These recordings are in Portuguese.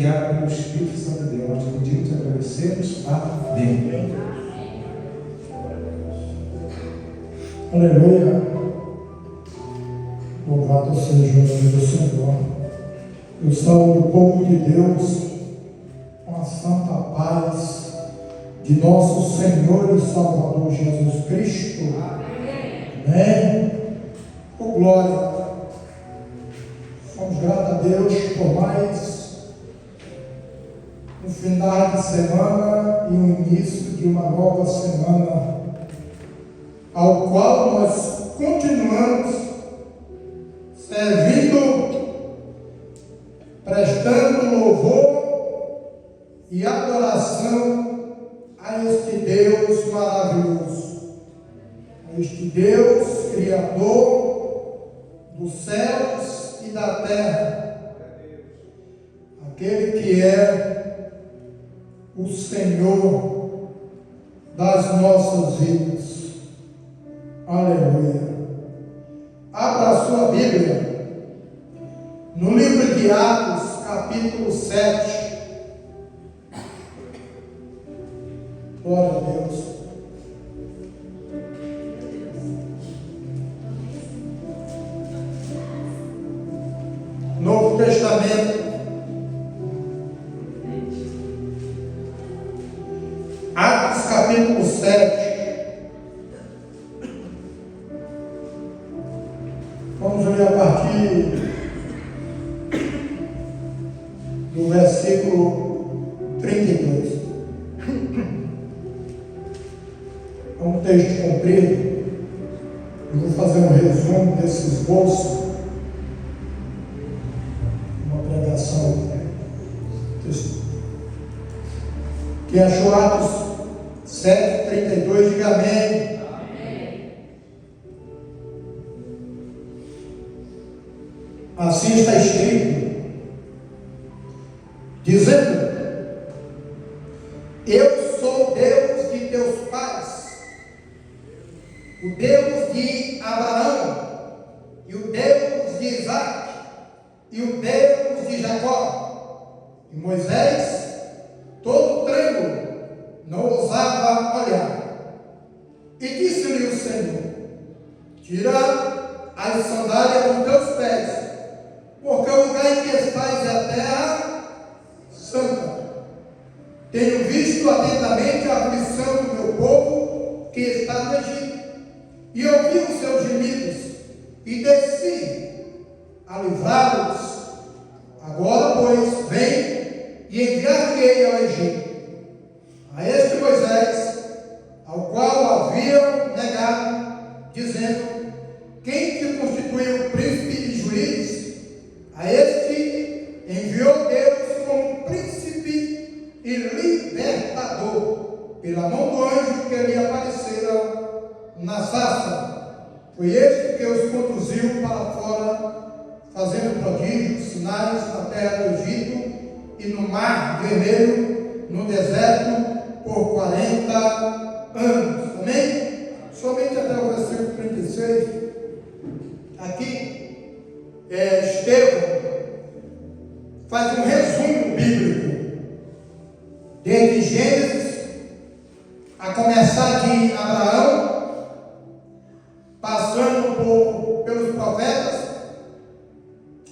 guiado pelo Espírito Santo de Deus. Nós te pedimos e agradecemos. Amém. Aleluia. Louvado seja o nome do Senhor. Eu saúdo o povo de Deus com a santa paz de nosso Senhor e Salvador Jesus Cristo. Amém. Oh, glória. Somos gratos a Deus por mais um final de semana e o início de uma nova semana, ao qual nós continuamos servindo, prestando louvor e adoração a este Deus maravilhoso, a este Deus Criador dos céus e da terra, aquele que é o Senhor das nossas vidas. Aleluia. Abra a sua Bíblia no livro de Atos, capítulo 7. Glória a Deus. Novo Testamento. Atos, capítulo 7. Vamos ler a partir do versículo 32. É um texto comprido. Eu vou fazer um resumo desse esboço. Uma pregação. Quem achou Atos 7, 32, diga amém. Assim está escrito, dizendo: eu sou o Deus de teus pais, o Deus de Abraão, e o Deus de Isaac, e o Deus de Jacó. E Moisés, todo trêmulo, não ousava olhar. E disse-lhe o Senhor: tira as sandálias dos teus pés, porque o lugar em que estás é a terra santa. Tenho visto atentamente a aflição do meu povo que está no Egito, e ouvi os seus gemidos, e desci a livrá-los. Agora, pois, vem e enviar-te-ei ao Egito, a este Moisés, ao qual haviam negado, dizendo: quem te constituiu príncipe e juiz? A este enviou Deus como príncipe e libertador, pela mão do anjo que lhe aparecera na sarça. Foi este que os conduziu para fora, fazendo prodígios, sinais na terra do Egito e no mar Vermelho, no deserto, por 40 anos. Amém? Somente até o versículo 36. Aqui, Estevão faz um resumo bíblico, desde Gênesis, a começar de Abraão, passando pelos profetas,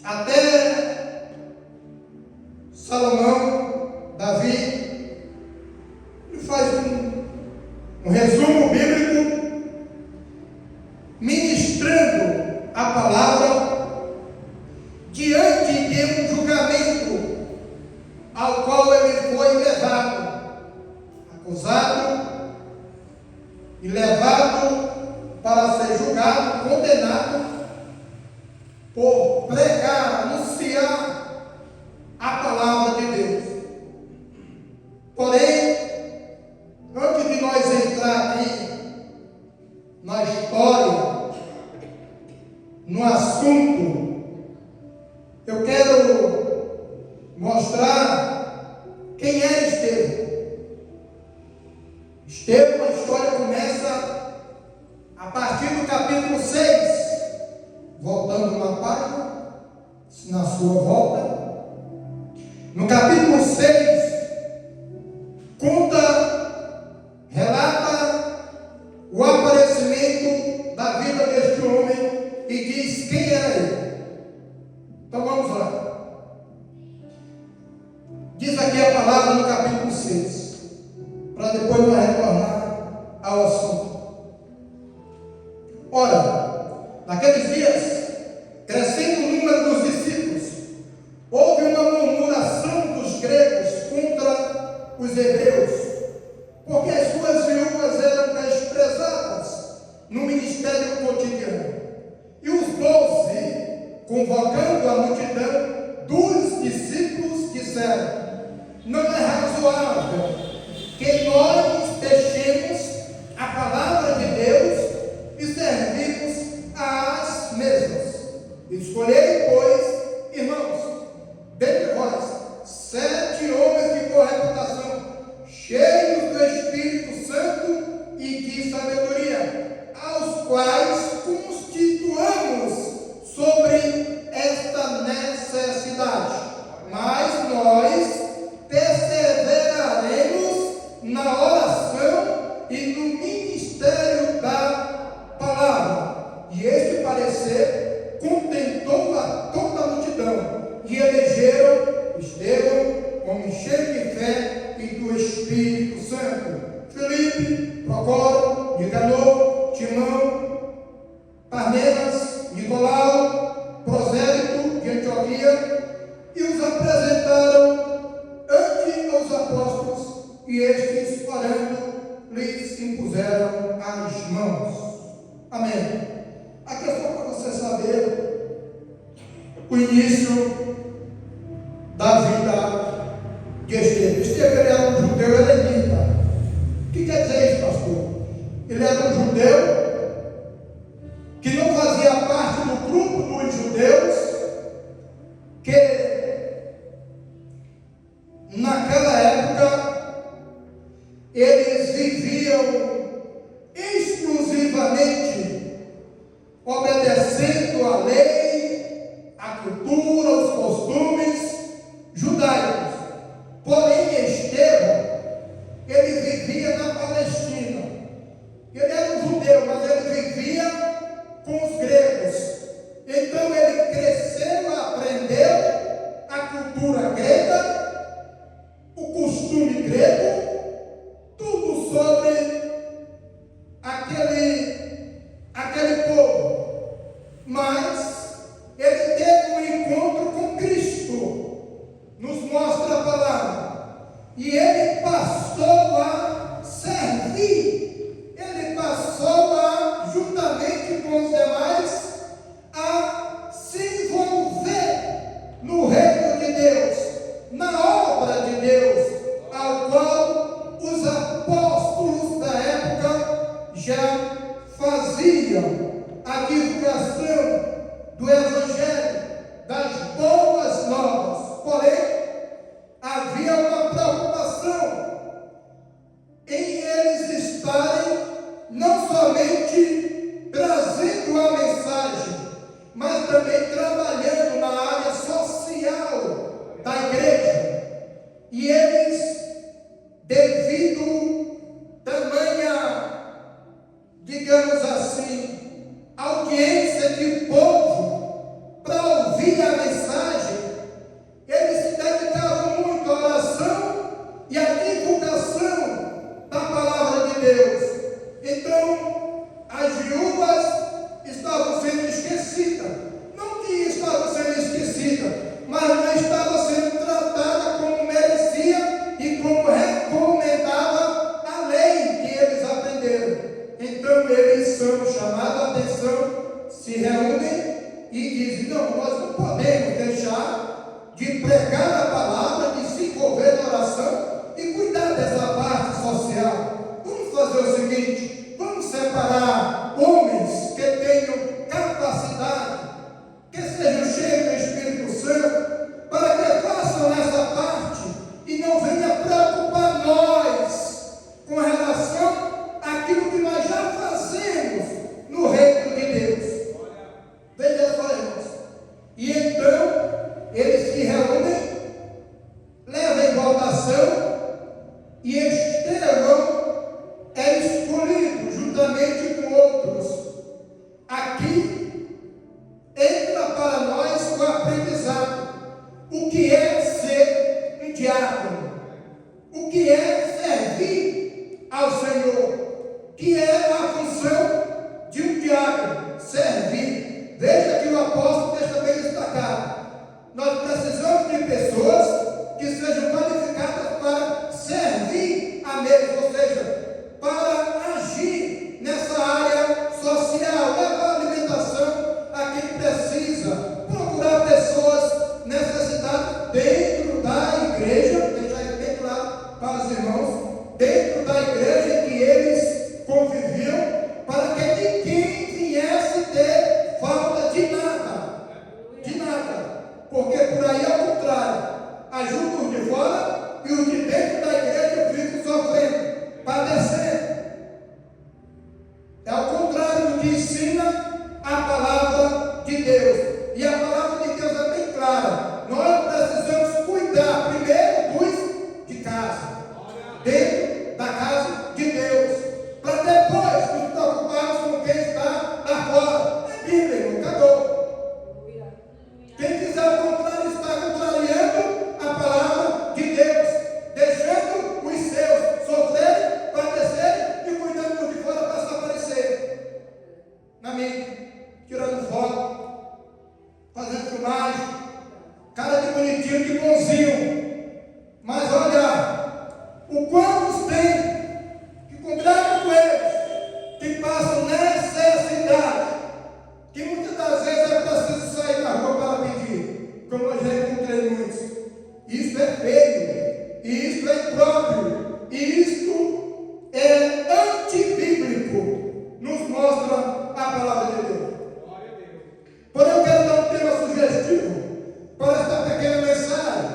até Salomão, Davi. Ele faz um resumo bíblico, ministrando a palavra diante de um julgamento ao qual ele foi levado, acusado e levado para ser julgado, condenado por pregar, anunciar a palavra de Deus. Porém, antes de nós entrar aqui na história, no assunto, eu quero mostrar quem é Estevão. Estevão, a história começa a partir do capítulo 6, voltando uma página, na sua volta. No capítulo 6, relata o aparecimento da vida deste homem e diz quem era ele. Então vamos lá. Diz aqui a palavra no capítulo 6, para depois nós retornar ao assunto. Ora, naqueles dias, crescendo o número dos discípulos, houve uma murmuração dos gregos contra os hebreus, porque as suas viúvas eram desprezadas no ministério cotidiano. E os 12, convocando a multidão dos discípulos, disseram: não é razoável que nós deixemos a palavra de Deus e servimos às mesmas. Escolhei, pois, irmãos, dentre vós, 7 homens de boa reputação, cheios do Espírito Santo e de sabedoria, aos quais constituamos sobre esta necessidade. Mas nós perseveraremos na oração e no ministério da palavra. E este parecer contentou a toda a multidão, e elegeram Estevão, homem cheio de fé e do Espírito Santo, Filipe, Procoro, Nicanor, Timão, Parmenas, Nicolau, Prosélito de Antioquia, e os apresentaram ante os apóstolos, e estes, orando, lhes impuseram as mãos. Amém. Aqui é só para você saber o início da vida de Estevão. Estevão era um judeu helenita. O que quer dizer isso, pastor? Ele era um judeu que não fazia parte do grupo dos judeus que naquela época eles viviam exclusivamente obedecendo a lei, a cultura, os costumes judaicos. Porém, Estevão, ele vivia na Palestina. Ele era um judeu, mas ele vivia com os gregos. Então ele cresceu, aprendeu a cultura grega, o costume grego, tudo sobre aquele povo. Mas ele teve um encontro com Cristo, nos mostra a palavra, e ele passou a servir, ele passou a, juntamente com os demais, a se envolver no reino de Deus, na obra de Deus, ao qual os apóstolos da época já faziam a divulgação do Evangelho, das boas novas. Porém, havia uma preocupação em eles estarem não somente trazendo a mensagem, mas também trabalhando na área social da igreja. E eles, devido tamanha, digamos assim, audiência de povo para ouvir a mensagem, eles se dedicavam muito à oração e à divulgação da palavra de Deus. Então, as viúvas estavam sendo esquecidas. Não que estavam sendo esquecidas, mas não estavam sendo tratadas como merecia ao Senhor, que é a função de um diácono, servir. Veja que o apóstolo deixa bem destacado. Nós precisamos de pessoas que sejam qualificadas para servir a mesa, ou seja, para agir nessa área social, levar alimentação a quem precisa, procurar pessoas necessitadas dentro da igreja, deixar isso bem claro para os irmãos, dentro da igreja em que eles conviviam, para que ninguém viesse ter falta de nada, porque por aí ao contrário, ajuda os de fora e os de dentro da igreja ficam sofrendo, padecendo. É ao contrário do que ensina a palavra de Deus. E a palavra de Deus é bem clara. Nós precisamos cuidar primeiro dos de casa, dentro da casa de Deus, para depois nos preocuparmos com quem está lá fora. É Bíblia, irmão, acabou. Quem quiser ao contrário está contrariando a palavra de Deus, deixando os seus sofrerem, padecerem e cuidando dos de fora para desaparecer na mídia, tirando foto, fazendo filmagem, cara de bonitinho, de bonzinho. Mas olha, o quantos tem que cuidar com eles, que passam necessidade, que muitas das vezes é preciso sair na rua para pedir, como eu já encontrei muitos. Isso é feio, isso é impróprio, isto é antibíblico, nos mostra a palavra de Deus. Porém, eu quero dar um tema sugestivo para esta pequena mensagem,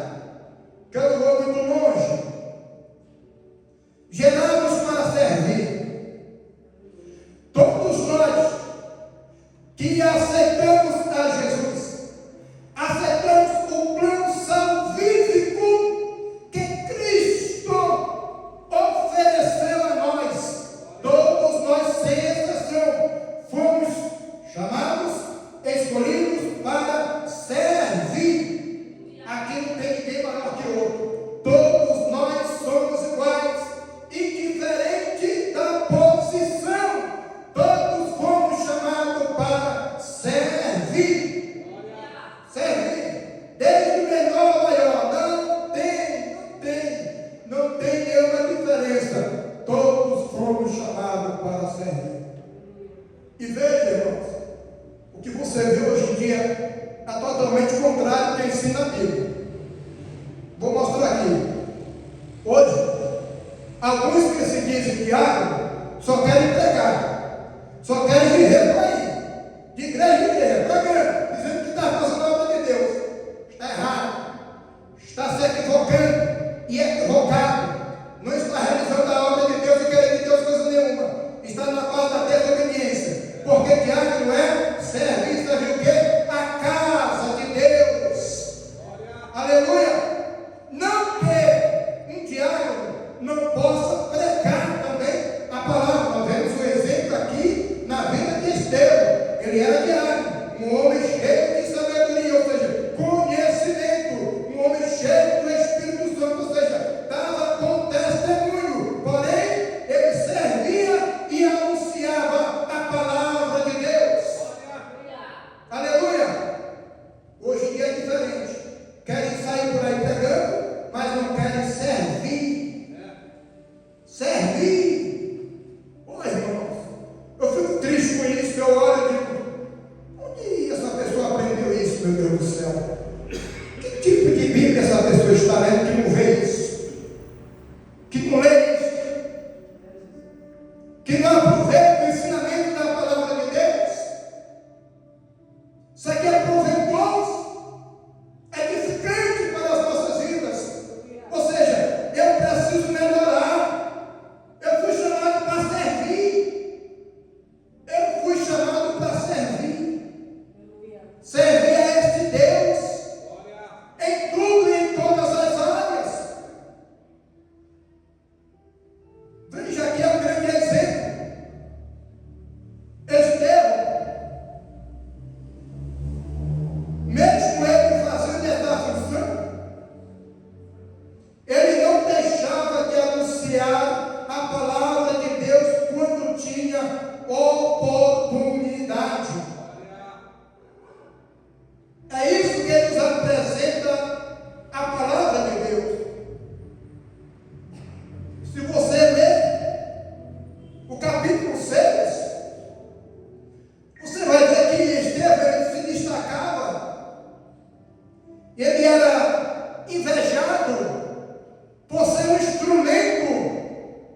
que eu não vou muito longe. Gerados para servir. Todos nós que aceitamos a Jesus, aceitamos o plano salvífico que Cristo ofereceu a nós. Todos nós, sem exceção, fomos chamados, escolhidos para servir. Aqui não tem ninguém maior que outro. Todos nós somos iguais, indiferente da posição. Todos fomos chamados para servir. Servir. Desde o menor ao maior. Não tem nenhuma diferença. Todos fomos chamados para servir. E veja, irmãos, o que você vê hoje em dia é totalmente contrário do que ensina a Bíblia. Vou mostrar aqui. Hoje, alguns que se dizem diácono só querem pregar, só querem viver por aí, de igreja em igreja, pregando, dizendo que está fazendo a obra de Deus. Está errado, está se equivocando e equivocado. Não está realizando a obra de Deus e querendo de Deus coisa nenhuma. Está na base da desobediência, porque diácono é servir, servir o quê? A casa de Deus. Aleluia! Não que um diácono não possa pregar também a palavra. Nós vemos um exemplo aqui na vida de Estevão. Ele era diácono, um homem cheio de sabedoria, ou seja, conhecimento, um homem cheio do Espírito Santo, ou seja, estava com testemunho. Porém,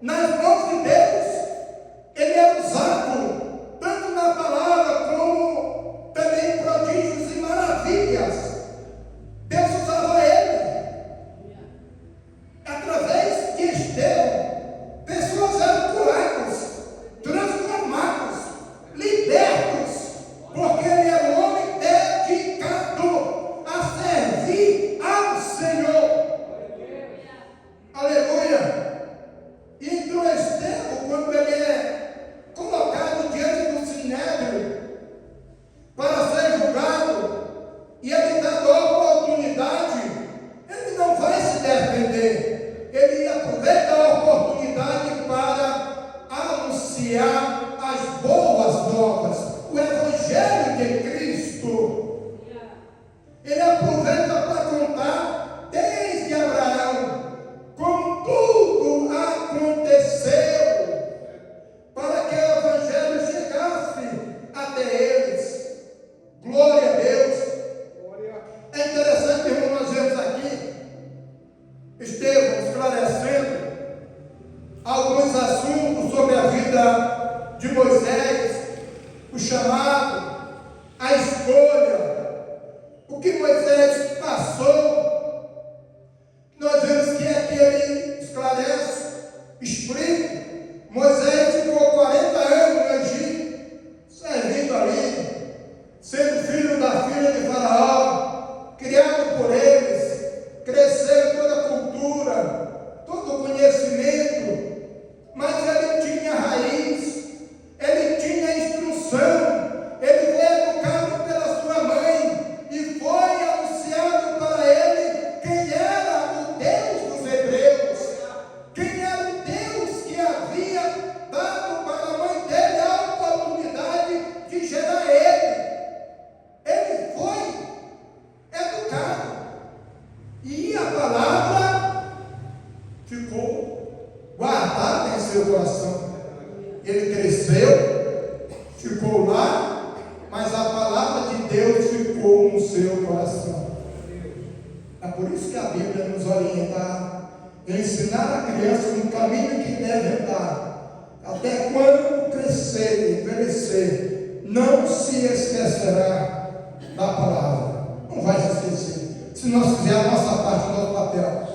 nas mãos de Deus, ele é usado tanto na palavra como também em prodígios e maravilhas. Deus usava ele. Através de Estevão, pessoas eram curadas, transformadas, libertos, porque ele era um homem dedicado a servir ao Senhor. Aleluia! E então Estevão, quando ele é colocado diante do sinédrio para ser julgado, e ele dando a oportunidade, ele não vai se defender, ele aproveita a oportunidade para anunciar as boas novas, o Evangelho de Cristo. Ele aproveita para contar desde Abraão como tudo aconteceu para que o Evangelho chegasse até eles. Glória a Deus. É interessante, irmão, nós vemos aqui Estevão esclarecendo alguns assuntos sobre a vida de Moisés, o chamado, a escolha, o que Moisés passou. Nós vemos que aqui ele esclarece, explica. Moisés ficou 40 anos no Egito, servindo ali, sendo filho da filha de Faraó, criado por eles, cresceu em toda a cultura, todo o conhecimento, mas ele tinha raiz, ele tinha instrução, ele foi educado pela sua mãe e foi anunciado para ele quem era o Deus dos hebreus, quem era o Deus que havia dado para a mãe dele a oportunidade de gerar ele. Ele foi educado e a palavra ficou guardada em seu coração. Ele cresceu, ficou lá, mas a palavra de Deus ficou no seu coração. É por isso que a Bíblia nos orienta a ensinar a criança no caminho que deve andar, até quando crescer, envelhecer, não se esquecerá da palavra. Não vai se esquecer, se nós fizermos a nossa parte, o nosso papel.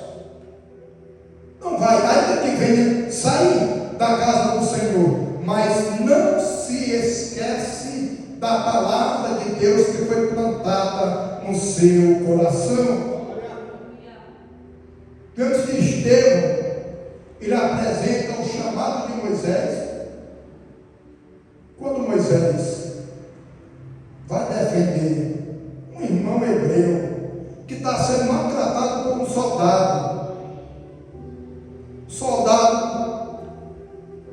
Não vai, ainda que venha sair da casa do Senhor, mas não se esquece da palavra de Deus que foi plantada no seu coração. Vemos que Estevão, ele apresenta o chamado de Moisés. Quando Moisés vai defender um irmão hebreu que está sendo maltratado por um soldado, o soldado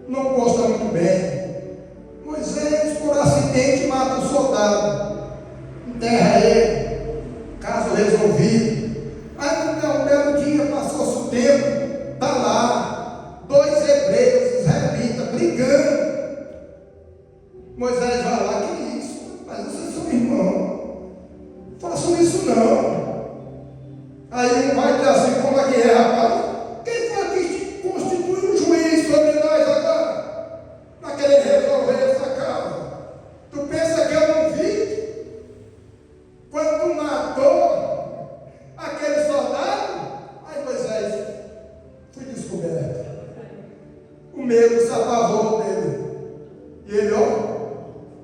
não gosta muito bem. Moisés, por acidente, mata o soldado, enterra ele, caso resolvido. Aí um belo dia, passou-se o tempo, está lá, dois hebreus, israelitas, brigando. Moisés vai lá, que isso? Mas vocês são irmãos, façam isso não. Aí ele vai dizer assim, como é que é, rapaz? Quem foi que constitui um juiz sobre nós agora? Para querer resolver essa causa? Tu pensa que eu não vi? Quando tu matou aquele soldado? Aí Moisés, fui descoberto. O medo se apavorou dele. E ele, ó,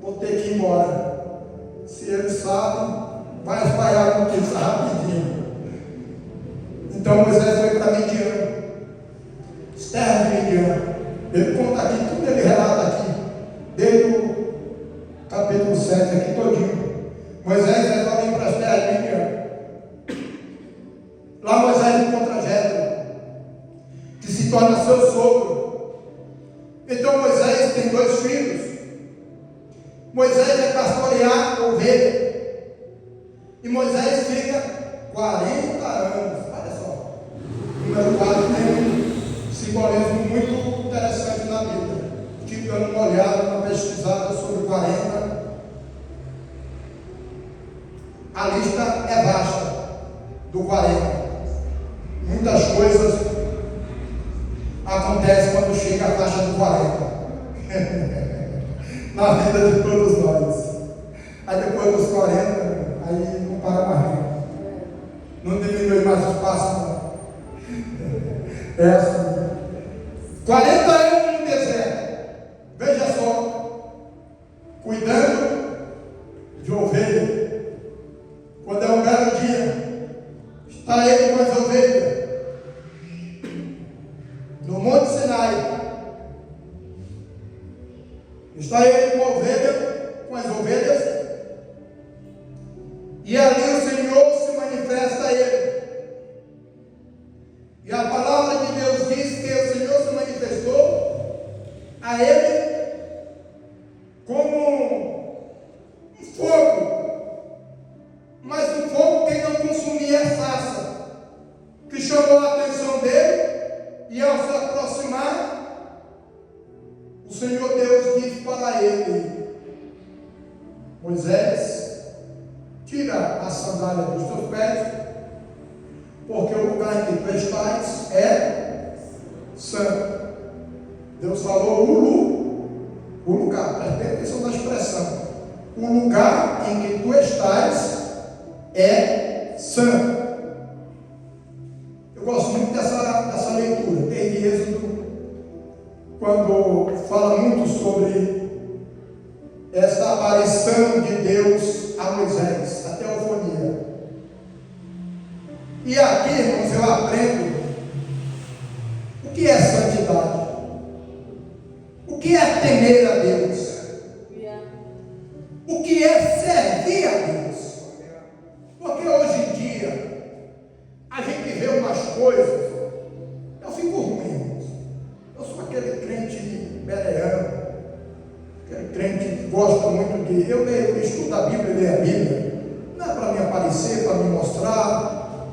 vou ter que ir embora. Se ele sabe, vai espalhar notícia rapidinho. Então Moisés foi para Midian, terra de Midian. Ele conta aqui, tudo ele relata aqui, desde o capítulo 7 aqui todinho. Moisés resolve ir para as terras de Midian. Lá Moisés encontra Jetro, que se torna seu sogro. Então Moisés tem dois filhos. Moisés é pastorear ovelha. E Moisés fica 40 anos. Olha só. O número 4 tem um simbolismo muito interessante na Bíblia. Tive dando uma olhada, uma pesquisada sobre 40. A lista é vasta do 40. Muitas coisas acontece quando chega a faixa do 40. Na vida de todos nós. Aí depois dos 40, aí não para mais. Não diminui mais o espaço, não. É assim. 40 anos no deserto. Veja só. Cuidando de ovelha. Quando é um belo dia, está ele com as ovelhas no Monte Sinai. Está ele com as ovelhas, e ali o Senhor se manifesta a ele. E a palavra de Deus diz que o Senhor se manifestou a ele como um fogo, mas um fogo que não consumia a sarça, que chamou a atenção dele, e ao se aproximar, o Senhor Deus diz para ele: Moisés, tira a sandália dos teus pés, porque o lugar em que tu estás é santo. Deus falou o lugar, preste atenção na expressão. O lugar em que tu estás é santo. Eu gosto muito dessa leitura, desde Êxodo, quando fala muito sobre essa aparição de Deus a Moisés, a teofonia. E aqui, irmãos, eu aprendo o que é santidade, o que é temer a Deus, o que é servir a Deus. Porque hoje em dia a gente vê umas coisas, eu fico ruim, irmãos. Eu sou aquele crente bereano, aquele crente que gosta muito de. Eu estudo a Bíblia e leio a Bíblia. Não é para me aparecer, para me mostrar,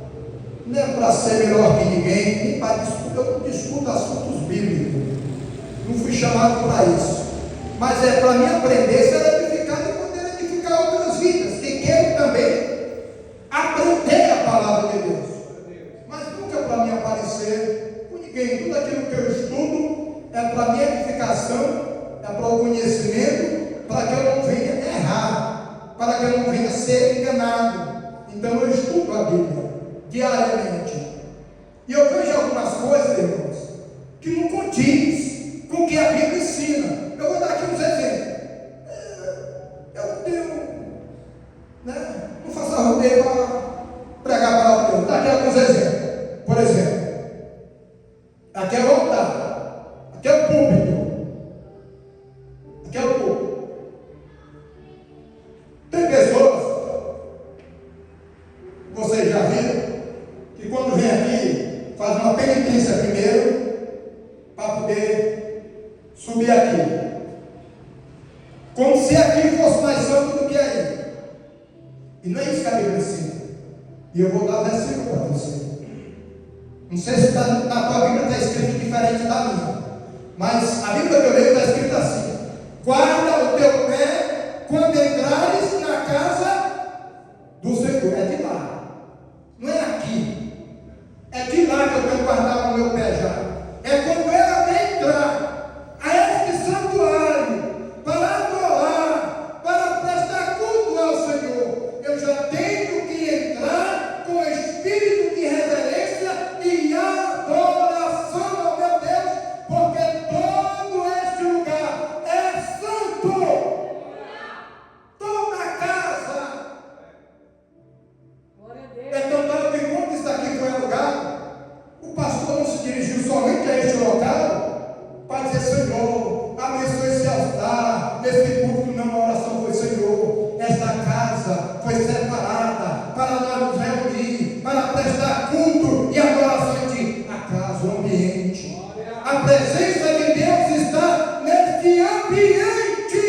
não é para ser melhor que ninguém, nem para discutir. Eu não discuto assuntos bíblicos, não fui chamado para isso, mas é para me aprender, ser edificado e poder edificar outras vidas, que quero também aprender a palavra de Deus, mas nunca para me aparecer com ninguém. Tudo aquilo que eu estudo é para minha edificação, é para o conhecimento, para que eu não venha errar, para que eu não venha ser enganado. Então eu estudo a Bíblia diariamente, e eu vejo algumas coisas, irmãos, que não condiz com o que a Bíblia ensina. Eu vou dar aqui uns exemplos. Eu não tenho, não faço arrudeio para pregar a palavra de Deus. Vou dar aqui alguns exemplos. Por exemplo, aqui é o altar, aqui é o púlpito, aqui é o púlpito. Tem pessoas, vocês já viram, que quando vem aqui, faz uma penitência primeiro, para poder subir aqui, como se aqui fosse mais santo do que aí. E não é isso que a Bíblia ensina. E eu vou dar versículo para você. Não sei se na tua Bíblia está escrito diferente da minha, mas a Bíblia que eu leio está escrito assim: guarda o teu pé quando entrares na casa do Senhor. É de lá, não é aqui. É de lá que eu tenho que guardar o meu pé já. É quando ela vem entrar a este santuário para adorar, para prestar culto ao Senhor, eu já tenho que entrar com espírito de reverência e adoração ao meu Deus, porque todo este lugar é santo. Toda a casa. Então, tal que quando isso aqui foi alugado, o pastor não se dirigiu somente a este local para dizer: Senhor, abençoe esse altar, nesse culto. Não, a oração foi: Senhor, esta casa foi separada para nós nos reunir, para prestar culto e adoração a Ti. A casa, o ambiente, a presença de Deus está neste ambiente.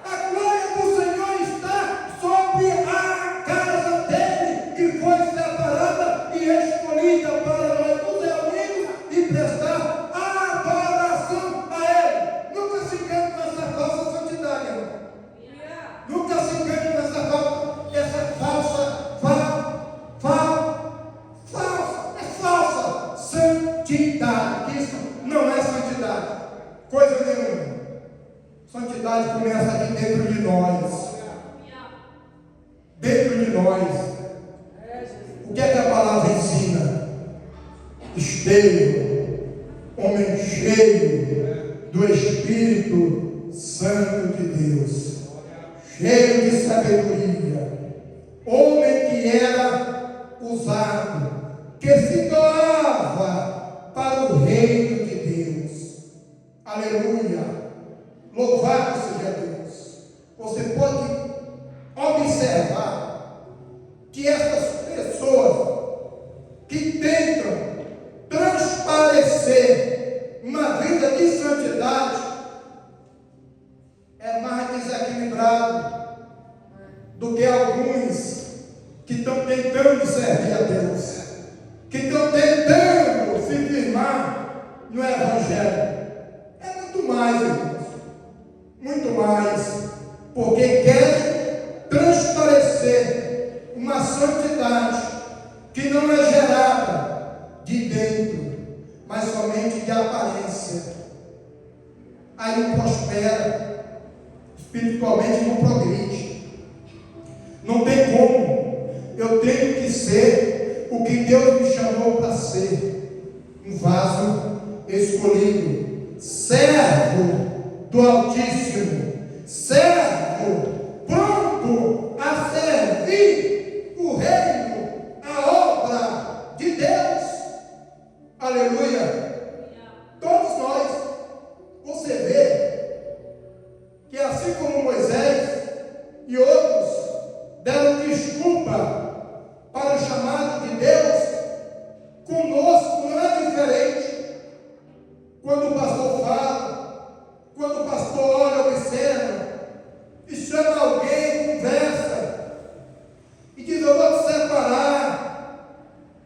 A glória do Senhor está sobre a casa dele, que foi separada e escolhida para nós nos reunirmos e prestar adoração a Ele. Nunca se engane nessa falsa santidade, irmão. Nunca se engane nessa falsa santidade, que santidade? Coisa nenhuma. Santidade começa aqui dentro de nós. Dentro de nós. O que é que a palavra ensina? Esteja, homem cheio do Espírito Santo de Deus, cheio de sabedoria, homem que era usado, que se doava para o reino de Deus. Aleluia! Louvado seja Deus. Você pode observar que essas pessoas que tentam transparecer uma vida de santidade é mais desequilibrado do que alguns que estão tentando servir a Deus, que estão tentando se firmar no Evangelho. É muito mais, irmãos, muito mais, porque querem transparecer uma santidade que não é gerada de dentro, mas somente de aparência. Aí não prospera, espiritualmente não progride. Não tem como. Eu tenho que ser o que Deus me chamou para ser, um vaso escolhido, servo do Altíssimo, servo pronto a servir o reino, a obra de Deus. Aleluia! Todos nós, você vê que assim como Moisés e outros deram desculpa para o chamado de Deus, conosco não é diferente. Quando o pastor fala, quando o pastor olha, observa, e chama alguém, conversa, e diz: eu vou te separar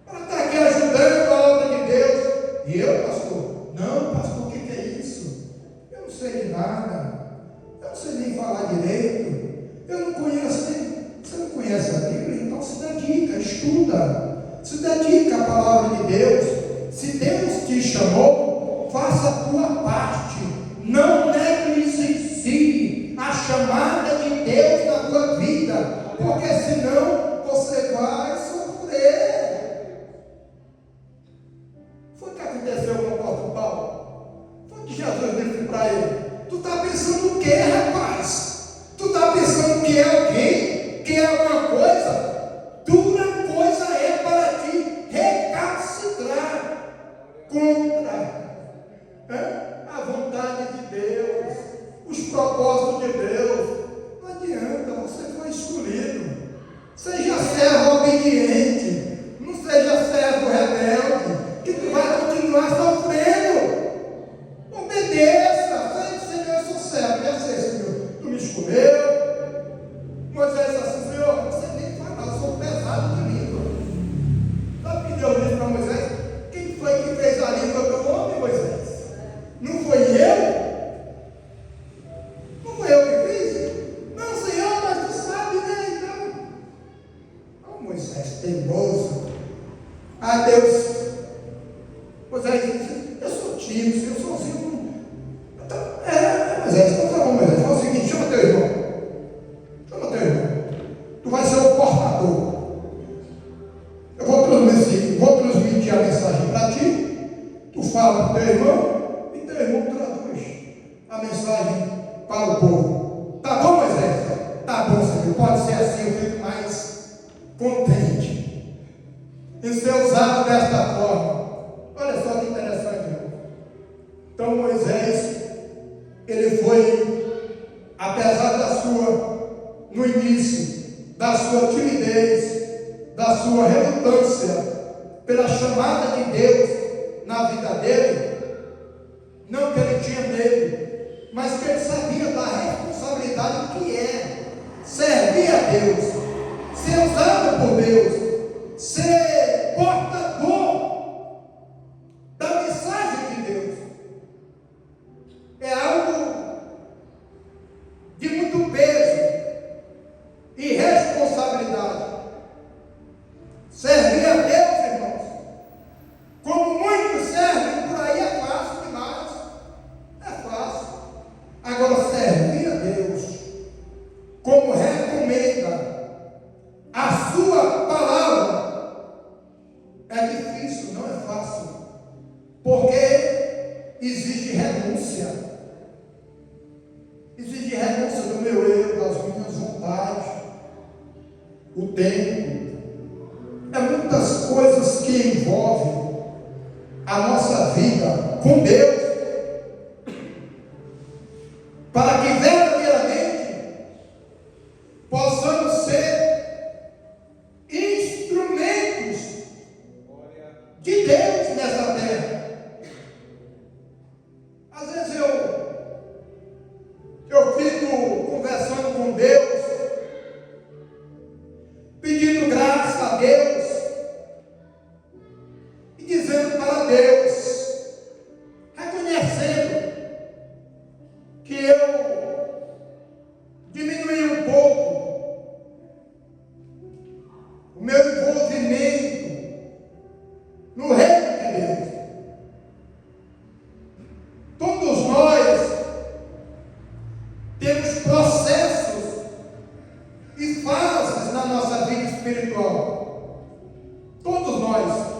para estar aqui ajudando a obra de Deus. E eu, pastor? Não, pastor, o que é isso? Eu não sei de nada, eu não sei nem falar direito, eu não conheço nem. Você não conhece a Bíblia? Então se dedica, estuda, se dedica à palavra de Deus. Se Deus te chamou, faça a tua parte, não negligencie a chamada de Deus na tua vida, porque senão você vai sofrer. Foi o que aconteceu com o apóstolo Paulo. Foi o que Jesus disse para ele: tu está pensando o que, rapaz? Tu está pensando que é alguém? Que é uma coisa? Dura coisa é para ti recalcitrar contra a vontade de Deus, os propósitos de Deus. Não adianta, você foi escolhido. Seja servo obediente, não seja servo rebelde, que tu vai continuar sofrendo. Obedeça. Senhor, eu sou servo, já sei, Senhor, tu me escolheu. Moisés disse assim: Senhor, você tem que falar, eu sou pesado de língua. Sabe o que Deus disse para Moisés? Quem foi que fez a língua do homem, Moisés? Não foi eu? Não foi eu que fiz? Não, Senhor, mas tu sabe, né? Então, Moisés, teimoso. Deus. Moisés disse: eu sou tímido, eu sou assim. Então, Moisés, então tá bom, Moisés, fala o seguinte: chama teu irmão. Tu vai ser o portador. Eu vou transmitir a mensagem para ti. Tu fala para o teu irmão e teu irmão traduz a mensagem para o povo. Tá bom, Moisés? Tá bom, Senhor. Pode ser assim, eu fico mais contente em ser usado desta forma. Olha só que interessante, irmão. Então Moisés, ele foi, apesar no início, da sua timidez, da sua relutância pela chamada de Deus na vida dele, não que ele tinha medo, mas que ele sabia da responsabilidade que é servir a Deus, ser usado por Deus, ser portador da mensagem de Deus. É algo de muito peso e responsabilidade. Servir a Deus, irmãos, como muitos servem por aí, é fácil demais. Porque exige renúncia. Exige renúncia do meu eu, das minhas vontades, o tempo. É muitas coisas que envolvem a nossa vida com Deus, para que verdadeiramente possamos ser instrumentos de Deus nessa terra. Às vezes eu fico conversando com Deus, pedindo graça a Deus e dizendo para Deus, reconhecendo que eu diminui um pouco o meu envolvimento no reino de Deus. Todos nós temos processos e fases na nossa vida espiritual. Todos nós.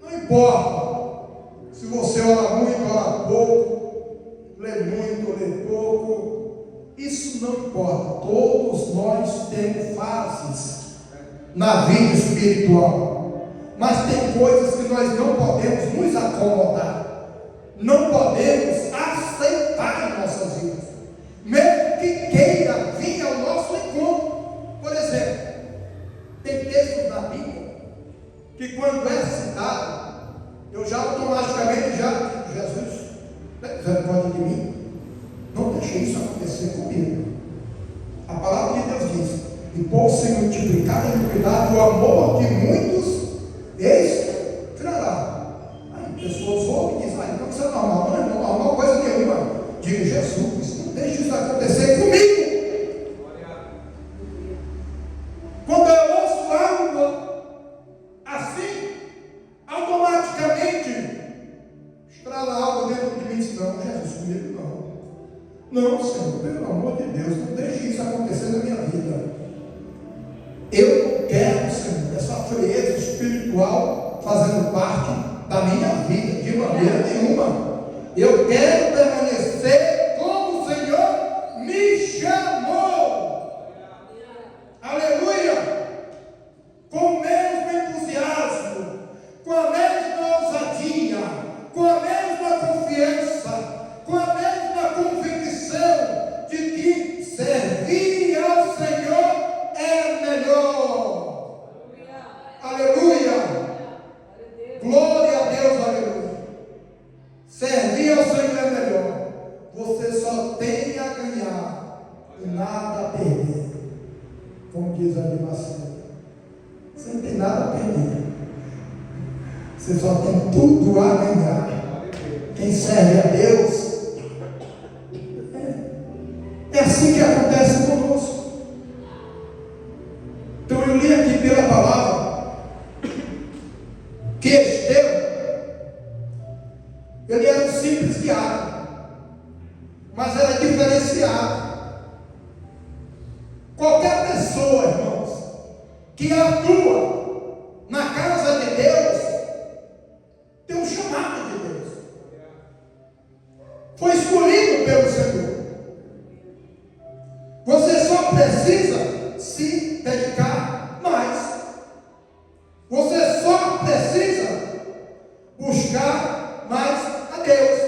Não importa se você ora muito, ora pouco, lê muito, lê pouco. Isso não importa. Todos nós temos fases na vida espiritual. Mas tem coisas que nós não podemos nos acomodar. Não podemos aceitar em nossas vidas, mesmo que queira vir ao nosso encontro. Por exemplo, tem textos na Bíblia que quando é citado, eu já automaticamente digo, Jesus, misericórdia de mim, não deixe isso acontecer comigo. A palavra de Deus diz, e por se multiplicar a iniquidade, o amor de muitos esfriará. Aí pessoas ouvem e dizem, não, isso é normal. Não é normal coisa nenhuma. Diga, Jesus, não deixe isso acontecer comigo. Quando eu ouço algo assim, automaticamente estrala algo dentro de mim e diz, não, Jesus, comigo não. Não, Senhor, pelo amor de Deus, não deixe isso acontecer na minha vida. Eu não quero, Senhor, essa frieza espiritual fazendo parte da minha vida, de maneira nenhuma. Eu quero permanecer como o Senhor me chamou. Aleluia! Com o mesmo entusiasmo, com a mesma ousadia, com a mesma confiança, com a mesma convicção de que servir ao Senhor é melhor. Aleluia! Glória a Deus, aleluia. Servir ao Senhor é melhor. Você só tem a ganhar e nada a perder. Como diz a animação. Você não tem nada a perder. Você só tem tudo a ganhar. Quem serve a Deus, é assim que acontece conosco. Então eu li aqui pela palavra que Estevão, ele era um simples diácono, mas era diferenciado. Qualquer pessoa, irmãos, que atua na casa de Deus, tem um chamado de Deus. Foi escolhido pelo Senhor. Você só precisa se dedicar mais. Você só precisa buscar mais a Deus,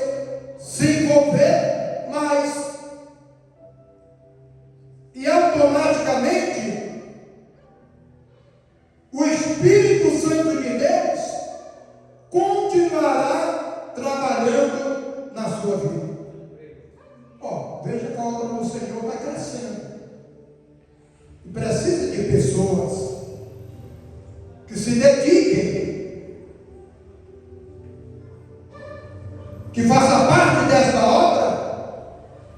se envolver mais, e automaticamente o Espírito Santo de Deus continuará trabalhando na sua vida. Veja que a obra do Senhor está crescendo, e precisa de pessoas que se dediquem, que façam parte desta obra,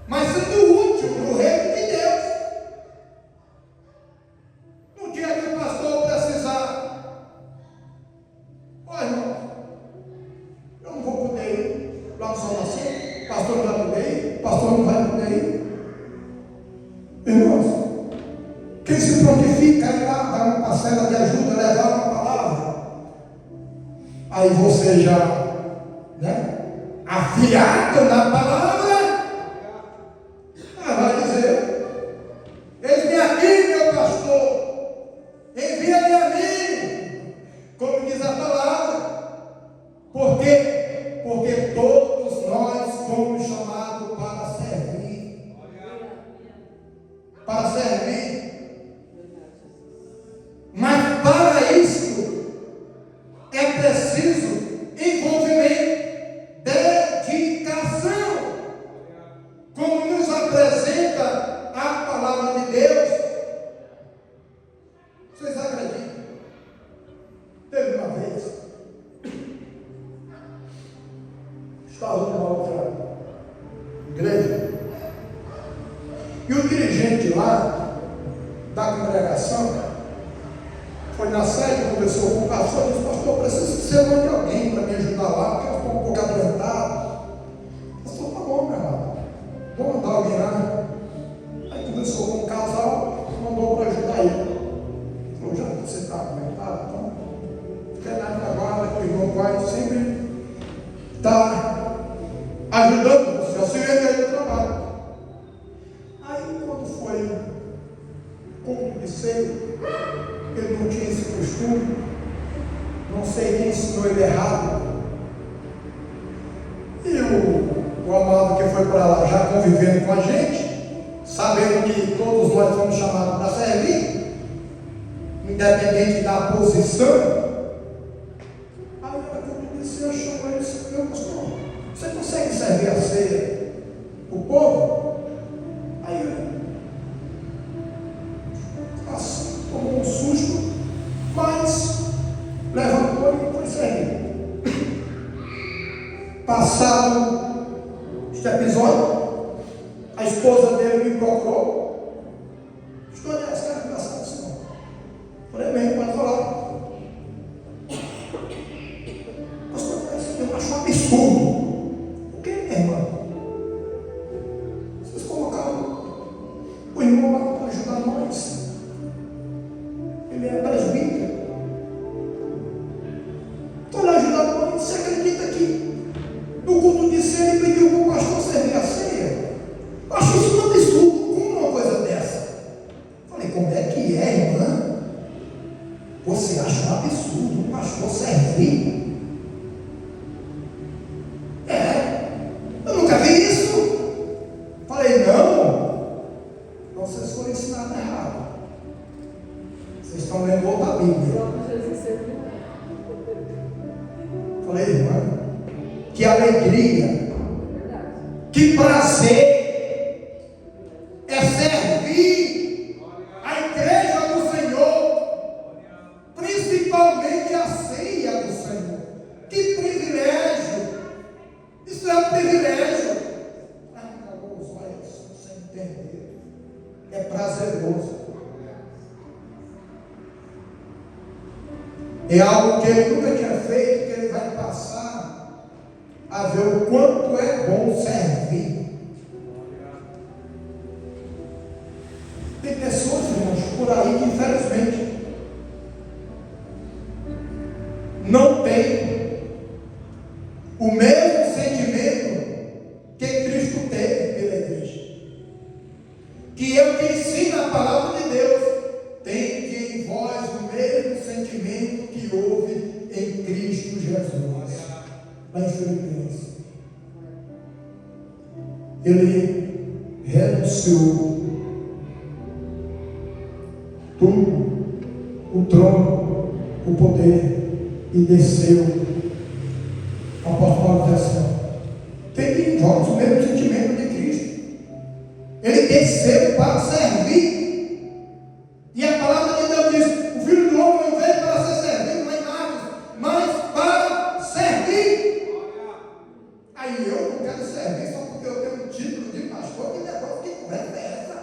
mas sendo útil no reino de Deus. No dia que o pastor precisar, irmão, eu não vou poder ir lá no Salvação, o pastor não vai poder ir, o pastor não vai poder ir. Irmãos, quem se prontifica a ir lá dar uma parcela de ajuda, levar uma palavra, Aí você já, afiado na palavra, vai dizer: eis-me aqui, meu pastor, envia-me a mim, como diz a palavra. Por quê? Porque todos nós fomos chamados para servir. Para servir. Mas para isso é preciso envolvimento, dedicação. Como nos apresenta a palavra de Deus. Vocês acreditam? Teve uma vez, estava numa outra igreja, e o dirigente lá da congregação foi na sede, conversou com o pastor, disse: pastor, preciso que você mande alguém para me ajudar lá, porque eu estou um pouco adoentado. O pastor: tá bom, meu irmão, vou mandar alguém lá. Aí conversou com o casal, mandou para ajudar ele. Falou: já que você está adoentado, então fica lá na guarda, que o irmão vai sempre estar ajudando você, auxiliando ele no trabalho. Aí quando foi culto de ceia, ele não tinha esse costume, não sei quem ensinou ele errado, e o amado que foi para lá, já convivendo com a gente, sabendo que todos nós fomos chamados para servir, independente da posição, aí era quando eu disse, eu chamo ele e disse: meu pastor, você consegue servir a ceia o povo? Aí eu tomou um susto, mas levantou e foi servir. Passado este episódio, a esposa dele me procurou. História essa, cara, engraçada, senhor. Falei: bem, pode falar. Pastor, eu acho um absurdo. O que, minha irmã? Vocês colocaram o irmão lá para ajudar nós. Ele é presbítero. Estou lhe ajudando nós. Você acredita que no culto de ceia ele pediu para o pastor servir a ceia? Eu acho isso um absurdo. Como uma coisa dessa? Falei: como é que é, irmã? Você acha um absurdo o pastor servir? Eu nunca vi isso. Falei: não, vocês foram ensinados errado. Vocês estão lendo outra Bíblia. Falei: irmã, que alegria, que prazer é servir a igreja do Senhor, principalmente a ceia do Senhor. Que privilégio! Isso é um privilégio. Acabou os olhos sem entender. É prazeroso. É algo que ele nunca tinha feito, que ele vai passar a ver o quanto é bom servir. Tem pessoas, irmãos, por aí que infelizmente não tem o mesmo sentimento que Cristo teve pela igreja. Que é o que ensina a palavra de Deus. Tende em vós o mesmo sentimento que houve em Cristo Jesus. Lá em Filipenses. Ele renunciou tudo, o trono, o poder, e desceu. O apóstolo Paulo diz assim: tende em vós o mesmo sentimento de Cristo. Ele desceu para servir. E a palavra de Deus diz: o Filho do Homem não veio para ser servido, nem nada, mas para servir. Aí eu não quero servir só porque eu tenho um título de pastor. Que negócio, que conversa é essa?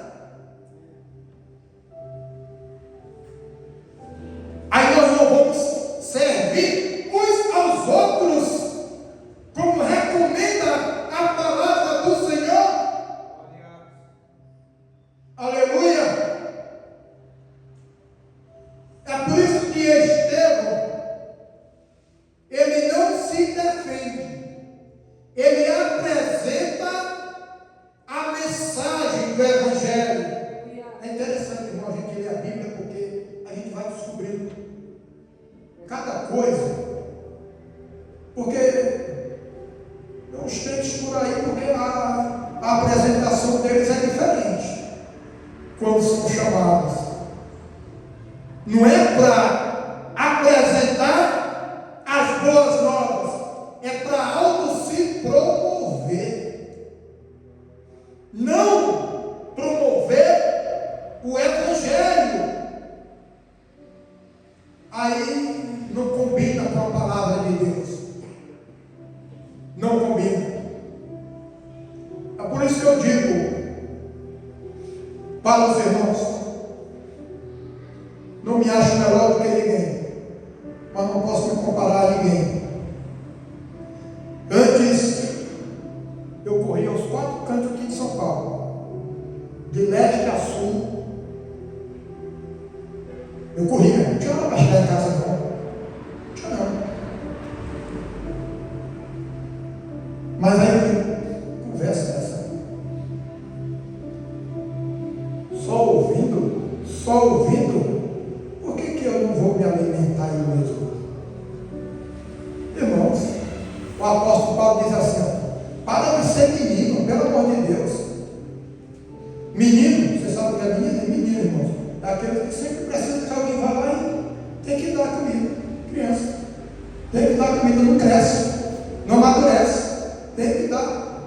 Aí nós não vamos servir uns aos outros, como recomenda a palavra do Senhor. Aleluia. a apresentação deles é diferente quando são chamados. Não é para apresentar as boas novas, é para auto se promover, não promover o evangelho. Aí não combina com a palavra de Deus, não combina. É por isso que eu digo para os irmãos: não me acho melhor do que ninguém, mas não posso me comparar a ninguém. Antes, eu corria aos 4 cantos aqui de São Paulo, de leste a sul. Eu corria, não tinha hora para chegar em casa não. Não tinha não. Mas aí, conversa essa. Só ouvindo, por que eu não vou me alimentar eu mesmo? Irmãos, o apóstolo Paulo diz assim: para de ser menino, pelo amor de Deus. Menino, você sabe o que é menino? É menino, irmãos. É aquele que sempre precisa que alguém vá lá e tem que dar comida. Criança, tem que dar comida, não cresce, não amadurece. Tem que dar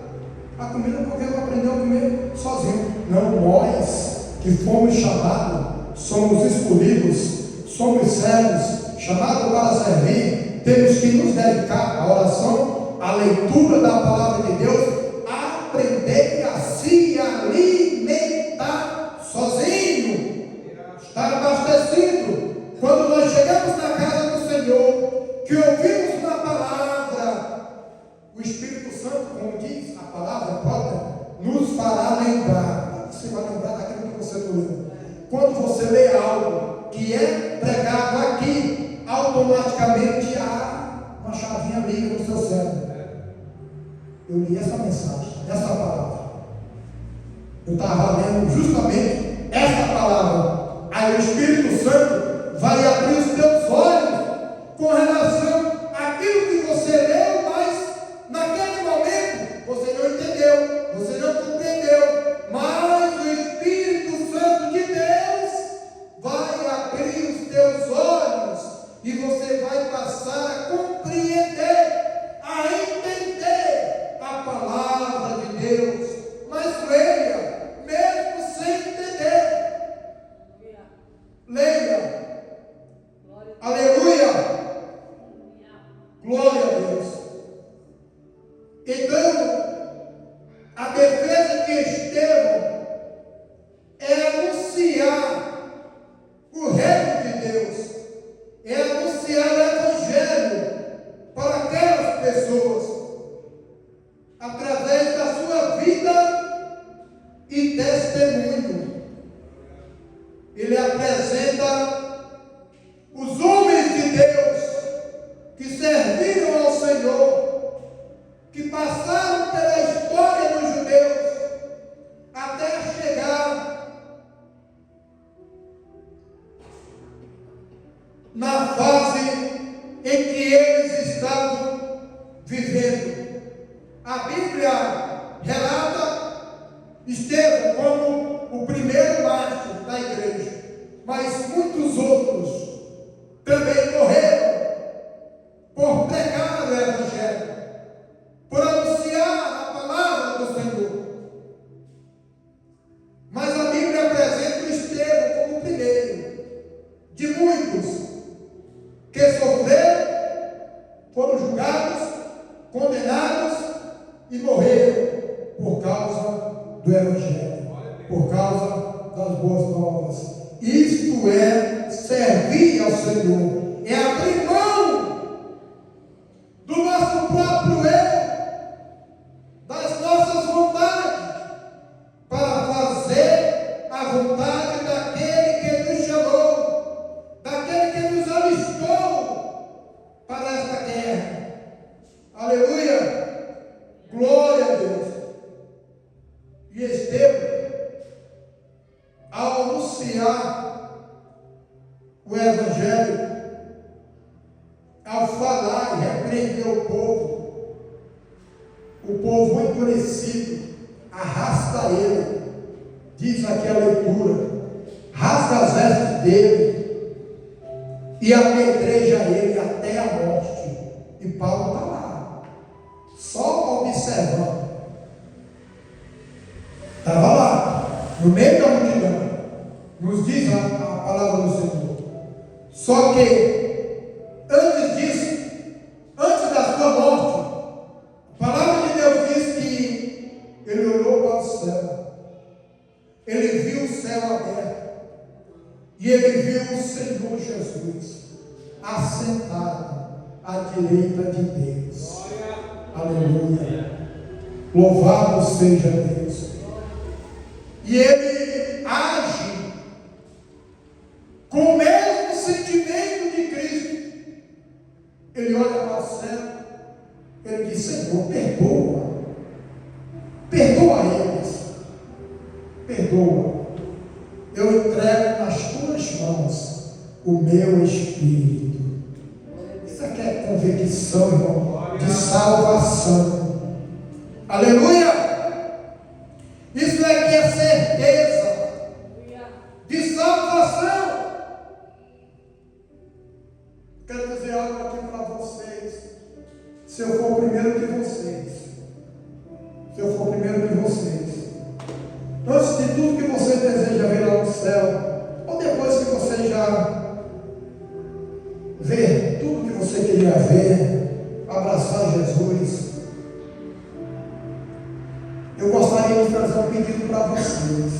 a comida porque não aprendeu a comer sozinho. Não, nós que fomos chamados, somos escolhidos, somos servos, chamados para servir, temos que nos dedicar à oração, à leitura da palavra de Deus, a aprender a se alimentar sozinho, estar abastecido. Quando nós chegamos na casa do Senhor, que ouvimos na palavra, o Espírito Santo, como diz a palavra própria, nos fará lembrar. Você vai lembrar daquilo que você leu. Quando você lê algo que é pregado aqui, automaticamente há uma chavinha liga no seu cérebro. Eu li essa mensagem, essa palavra. Eu estava lendo justamente essa palavra. Aí o Espírito Santo vai abrir os teus olhos com relação àquilo que você leu, mas naquele momento você não entendeu, você não compreendeu. Mas o Espírito Santo de Deus vai abrir os teus olhos e você vai passar a compreender, a entender a palavra de Deus. Mas leia, mesmo sem entender. Leia. Aleluia. Glória a Deus. Então, a defesa de Estevão é anunciar o reino de Deus, é anunciar o Evangelho para aquelas pessoas, através da sua vida e testemunho. Ele apresenta os homens de Deus que serviram ao Senhor, que passaram pela história dos judeus, até chegar na fase em que eles estavam vivendo. A Bíblia relata Estevão como o primeiro mártir da igreja, mas muitos outros também morreram por pregar o Evangelho, por anunciar a palavra do Senhor. Mas a Bíblia apresenta o Estevão como o primeiro de muitos que sofreram, foram julgados, condenados e morreram por causa do Evangelho, por causa das boas novas. Isto é servir ao Senhor, é abrir mão do nosso próprio eu, das nossas vontades, para fazer a vontade daquele que nos chamou, daquele que nos alistou para esta guerra. Aleluia! Glória a Deus! E Estevão, ao anunciar o Evangelho, ao falar e repreender o povo endurecido, arrasta ele, diz aqui a leitura, rasga as vestes dele e apedreja ele até a morte. E Paulo está lá, só observando. Estava lá, no meio da multidão, nos diz a palavra do Senhor. Só que, antes disso, antes da sua morte, a palavra de Deus diz que ele olhou para o céu, ele viu o céu aberto, e ele viu o Senhor Jesus assentado à direita de Deus. Aleluia. Louvado seja Deus. E ele age com o mesmo sentimento de Cristo. Ele olha para o céu, ele diz: Senhor, perdoa eles, perdoa. Eu entrego nas tuas mãos o meu espírito. Isso aqui é convicção, irmão, de salvação. Aleluia! Isso aqui é certeza de salvação. Quero dizer algo aqui para vocês. Se eu for o primeiro de vocês, antes de tudo que você deseja ver lá no céu, ou depois que você já ver tudo que você queria ver, abraçar Jesus, eu gostaria de fazer um pedido para vocês.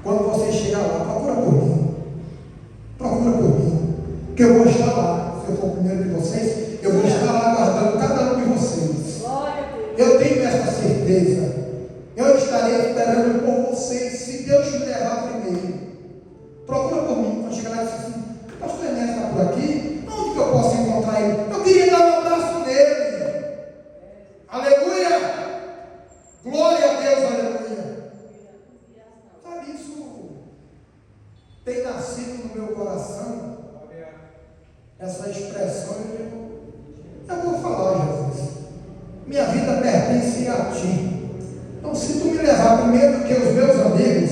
Quando você chegar lá, procura por mim, que eu vou estar lá. Se eu for o primeiro de vocês, eu vou estar lá aguardando cada um de vocês. Eu tenho essa certeza. Eu estarei esperando por vocês, se Deus me levar primeiro. Procura por mim. Quando chegar lá e dizer assim: pastor Enéas está por aqui, onde que eu posso encontrar ele? Eu queria dar um abraço nele. Aleluia! Glória a Deus, aleluia! Sabe, isso tem nascido no meu coração, essa expressão. Eu vou falar, Jesus, minha vida pertence a ti. Então, se tu me levar primeiro que os meus amigos,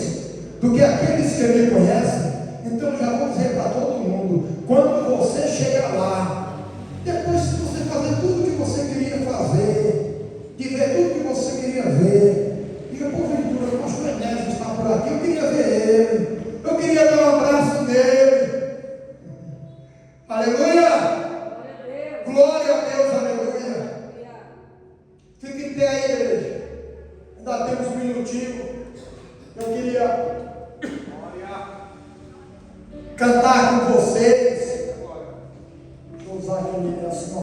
do que aqueles que me conhecem, então eu já vou dizer para todo mundo: quando você chegar lá, depois de você fazer tudo que você queria fazer, de ver tudo que você queria ver, e porventura o pastor Enéas está por aqui, eu queria ver ele, eu queria dar um abraço nele. Aleluia! Glória a Deus, aleluia! Fique em pé aí, igreja. Ainda temos um minutinho. Eu queria cantar com você.